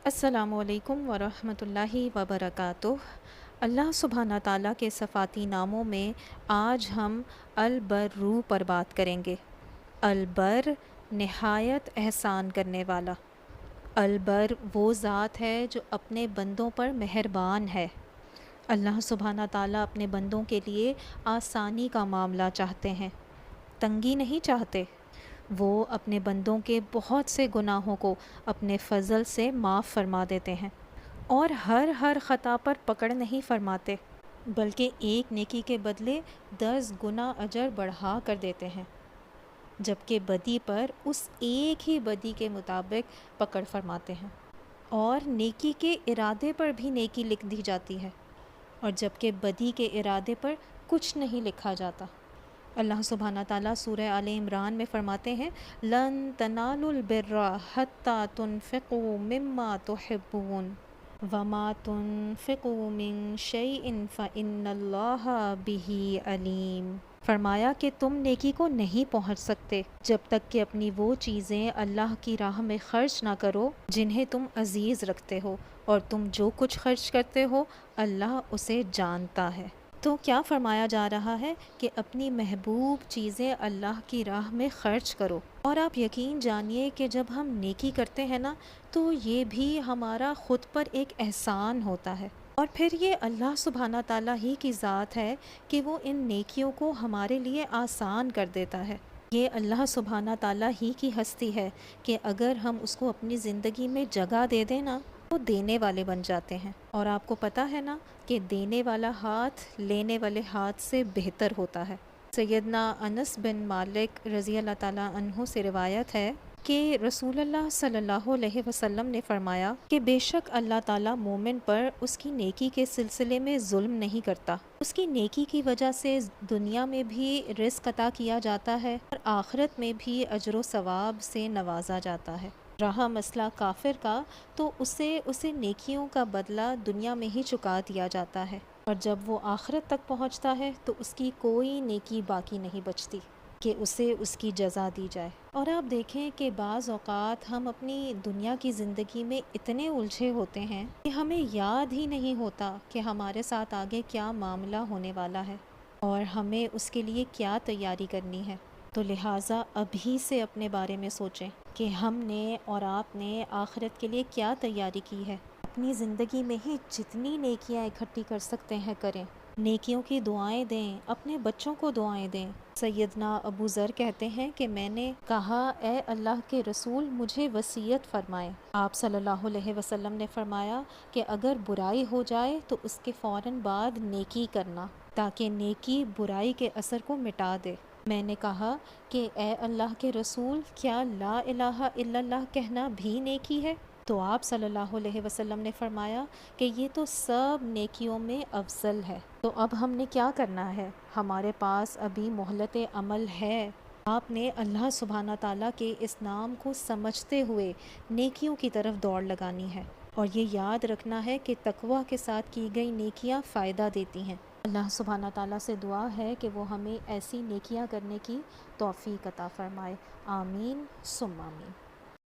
السلام علیکم ورحمۃ اللہ وبرکاتہ۔ اللہ سبحانہ تعالیٰ کے صفاتی ناموں میں آج ہم البرّ پر بات کریں گے۔ البر نہایت احسان کرنے والا۔ البر وہ ذات ہے جو اپنے بندوں پر مہربان ہے۔ اللہ سبحانہ تعالیٰ اپنے بندوں کے لیے آسانی کا معاملہ چاہتے ہیں، تنگی نہیں چاہتے۔ وہ اپنے بندوں کے بہت سے گناہوں کو اپنے فضل سے معاف فرما دیتے ہیں، اور ہر خطا پر پکڑ نہیں فرماتے، بلکہ ایک نیکی کے بدلے 10 گنا اجر بڑھا کر دیتے ہیں، جبکہ بدی پر اس ایک ہی بدی کے مطابق پکڑ فرماتے ہیں، اور نیکی کے ارادے پر بھی نیکی لکھ دی جاتی ہے، اور جبکہ بدی کے ارادے پر کچھ نہیں لکھا جاتا۔ اللہ سبحانہ تعالیٰ سورہ آل عمران میں فرماتے ہیں لن تنالوا البر حتی تنفقوا مما تحبون وما تنفقوا من شیء فإن اللہ بہ علیم۔ فرمایا کہ تم نیکی کو نہیں پہنچ سکتے جب تک کہ اپنی وہ چیزیں اللہ کی راہ میں خرچ نہ کرو جنہیں تم عزیز رکھتے ہو، اور تم جو کچھ خرچ کرتے ہو اللہ اسے جانتا ہے۔ تو کیا فرمایا جا رہا ہے کہ اپنی محبوب چیزیں اللہ کی راہ میں خرچ کرو، اور آپ یقین جانیے کہ جب ہم نیکی کرتے ہیں نا تو یہ بھی ہمارا خود پر ایک احسان ہوتا ہے، اور پھر یہ اللہ سبحانہ تعالیٰ ہی کی ذات ہے کہ وہ ان نیکیوں کو ہمارے لیے آسان کر دیتا ہے۔ یہ اللہ سبحانہ تعالیٰ ہی کی ہستی ہے کہ اگر ہم اس کو اپنی زندگی میں جگہ دے دیں نا تو دینے والے بن جاتے ہیں، اور آپ کو پتہ ہے نا کہ دینے والا ہاتھ لینے والے ہاتھ سے بہتر ہوتا ہے۔ سیدنا انس بن مالک رضی اللہ تعالیٰ عنہ سے روایت ہے کہ رسول اللہ صلی اللہ علیہ وسلم نے فرمایا کہ بے شک اللہ تعالیٰ مومن پر اس کی نیکی کے سلسلے میں ظلم نہیں کرتا، اس کی نیکی کی وجہ سے دنیا میں بھی رزق عطا کیا جاتا ہے اور آخرت میں بھی اجر و ثواب سے نوازا جاتا ہے۔ رہا مسئلہ کافر کا تو اسے نیکیوں کا بدلہ دنیا میں ہی چکا دیا جاتا ہے، اور جب وہ آخرت تک پہنچتا ہے تو اس کی کوئی نیکی باقی نہیں بچتی کہ اسے اس کی جزا دی جائے۔ اور آپ دیکھیں کہ بعض اوقات ہم اپنی دنیا کی زندگی میں اتنے الجھے ہوتے ہیں کہ ہمیں یاد ہی نہیں ہوتا کہ ہمارے ساتھ آگے کیا معاملہ ہونے والا ہے اور ہمیں اس کے لیے کیا تیاری کرنی ہے۔ تو لہٰذا ابھی سے اپنے بارے میں سوچیں کہ ہم نے اور آپ نے آخرت کے لیے کیا تیاری کی ہے۔ اپنی زندگی میں ہی جتنی نیکیاں اکٹھی کر سکتے ہیں کریں، نیکیوں کی دعائیں دیں، اپنے بچوں کو دعائیں دیں۔ سیدنا ابو ذر کہتے ہیں کہ میں نے کہا اے اللہ کے رسول مجھے وصیت فرمائیں۔ آپ صلی اللہ علیہ وسلم نے فرمایا کہ اگر برائی ہو جائے تو اس کے فوراً بعد نیکی کرنا تاکہ نیکی برائی کے اثر کو مٹا دے۔ میں نے کہا کہ اے اللہ کے رسول کیا لا الہ الا اللہ کہنا بھی نیکی ہے؟ تو آپ صلی اللہ علیہ وسلم نے فرمایا کہ یہ تو سب نیکیوں میں افضل ہے۔ تو اب ہم نے کیا کرنا ہے؟ ہمارے پاس ابھی مہلت عمل ہے۔ آپ نے اللہ سبحانہ تعالیٰ کے اس نام کو سمجھتے ہوئے نیکیوں کی طرف دوڑ لگانی ہے، اور یہ یاد رکھنا ہے کہ تقویٰ کے ساتھ کی گئی نیکیاں فائدہ دیتی ہیں۔ اللہ سبحانہ تعالیٰ سے دعا ہے کہ وہ ہمیں ایسی نیکیاں کرنے کی توفیق عطا فرمائے۔ آمین ثم آمین۔